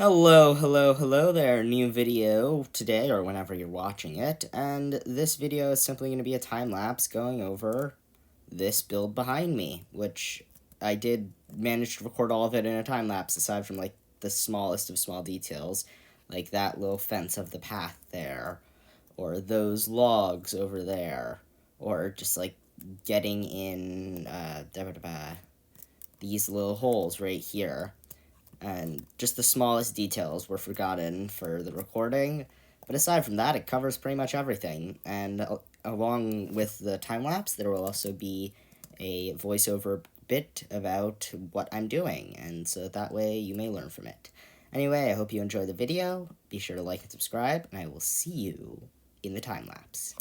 Hello there, new video today or whenever you're watching it, and this video is simply going to be a time-lapse going over this build behind me, which I did manage to record all of it in a time-lapse aside from like the smallest of small details, like that little fence of the path there, or those logs over there, or just like getting in these little holes right here, and just the smallest details were forgotten for the recording. But aside from that, it covers pretty much everything. And along with the time lapse, there will also be a voiceover bit about what I'm doing, and so that way you may learn from it. Anyway, I hope you enjoy the video. Be sure to like and subscribe, and I will see you in the time lapse.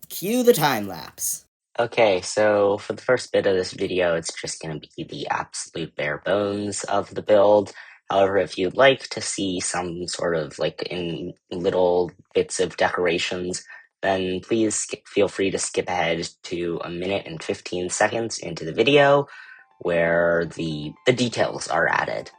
Cue the time lapse. Okay, so for the first bit of this video, it's just going to be the absolute bare bones of the build. However, if you'd like to see some sort of like in little bits of decorations, then please feel free to skip ahead to 1 minute and 15 seconds into the video where the details are added.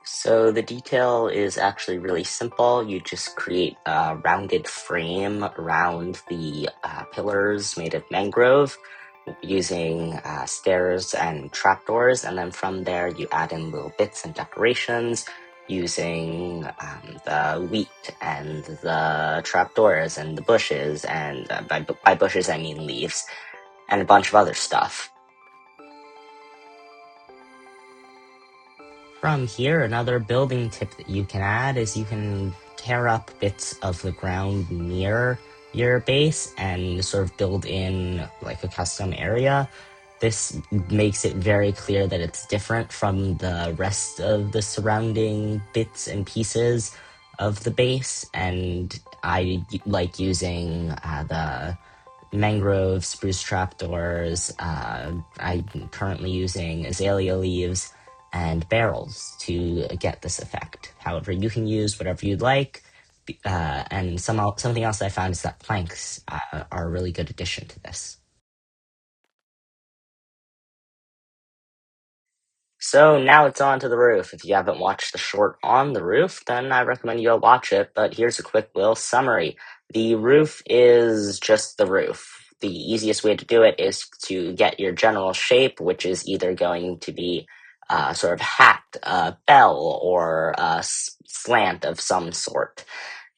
So the detail is actually really simple. You just create a rounded frame around the pillars made of mangrove using stairs and trapdoors, and then from there you add in little bits and decorations using the wheat and the trapdoors and the bushes, and by bushes I mean leaves, and a bunch of other stuff. From here, another building tip that you can add is you can tear up bits of the ground near your base and sort of build in like a custom area. This makes it very clear that it's different from the rest of the surrounding bits and pieces of the base, and I like using the mangrove spruce trapdoors. I'm currently using azalea leaves and barrels to get this effect. However, you can use whatever you'd like. And something else I found is that planks are a really good addition to this. So now it's on to the roof. If you haven't watched the short on the roof, then I recommend you go watch it, but here's a quick little summary. The roof is just the roof. The easiest way to do it is to get your general shape, which is either going to be sort of hat, bell, or slant of some sort.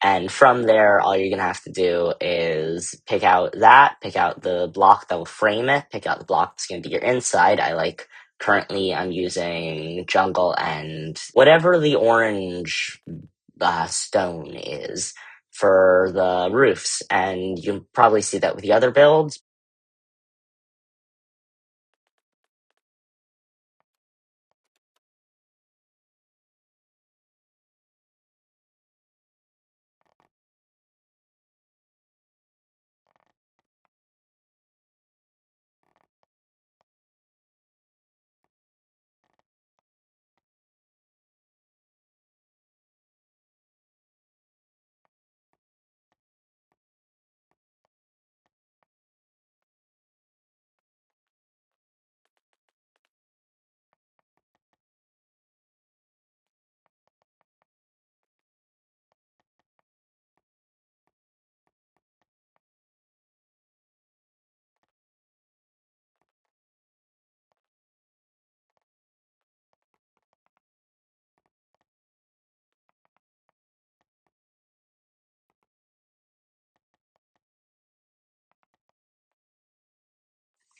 And from there, all you're going to have to do is pick out the block that will frame it, pick out the block that's going to be your inside. Currently, I'm using jungle and whatever the orange stone is for the roofs, and you'll probably see that with the other builds.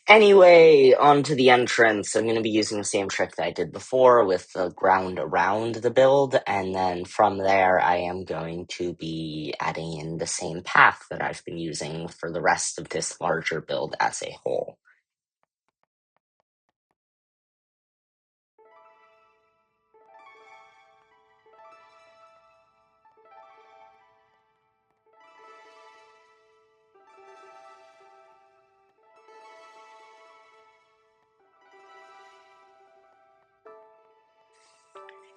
Anyway, on to the entrance. I'm going to be using the same trick that I did before with the ground around the build, and then from there I am going to be adding in the same path that I've been using for the rest of this larger build as a whole.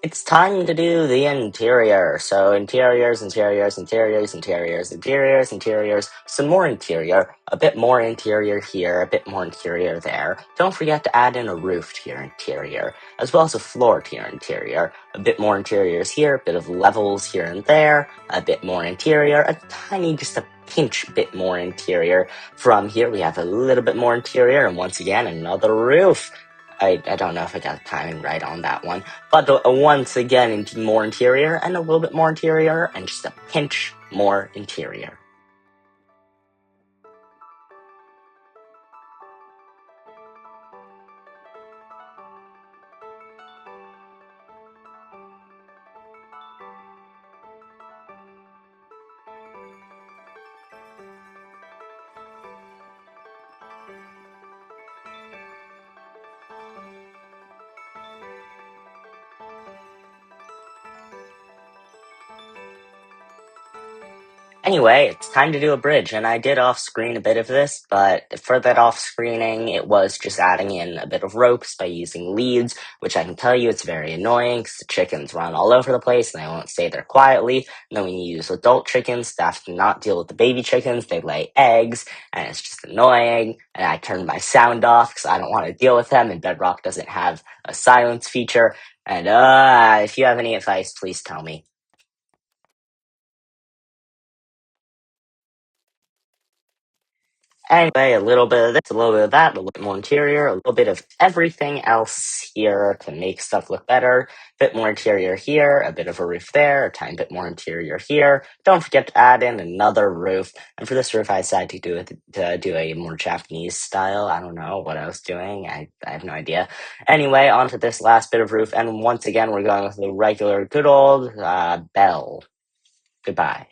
It's time to do the interior. So interiors, interiors, interiors, interiors, interiors, interiors, some more interior, a bit more interior here, a bit more interior there. Don't forget to add in a roof to your interior, as well as a floor to your interior. A bit more interiors here, a bit of levels here and there, a bit more interior, a tiny, just a pinch bit more interior. From here we have a little bit more interior, and once again, another roof. I don't know if I got the timing right on that one. But once again, more interior, and a little bit more interior, and just a pinch more interior. Anyway, it's time to do a bridge, and I did off-screen a bit of this, but for that off-screening, it was just adding in a bit of ropes by using leads, which I can tell you it's very annoying, because the chickens run all over the place, and they won't stay there quietly, and then when you use adult chickens, they have to not deal with the baby chickens, they lay eggs, and it's just annoying, and I turned my sound off, because I don't want to deal with them, and Bedrock doesn't have a silence feature, and if you have any advice, please tell me. Anyway, a little bit of this, a little bit of that, a little bit more interior, a little bit of everything else here to make stuff look better. A bit more interior here, a bit of a roof there, a tiny bit more interior here. Don't forget to add in another roof. And for this roof, I decided to do a more Japanese style. I don't know what I was doing. I have no idea. Anyway, on to this last bit of roof. And once again, we're going with the regular good old bell. Goodbye.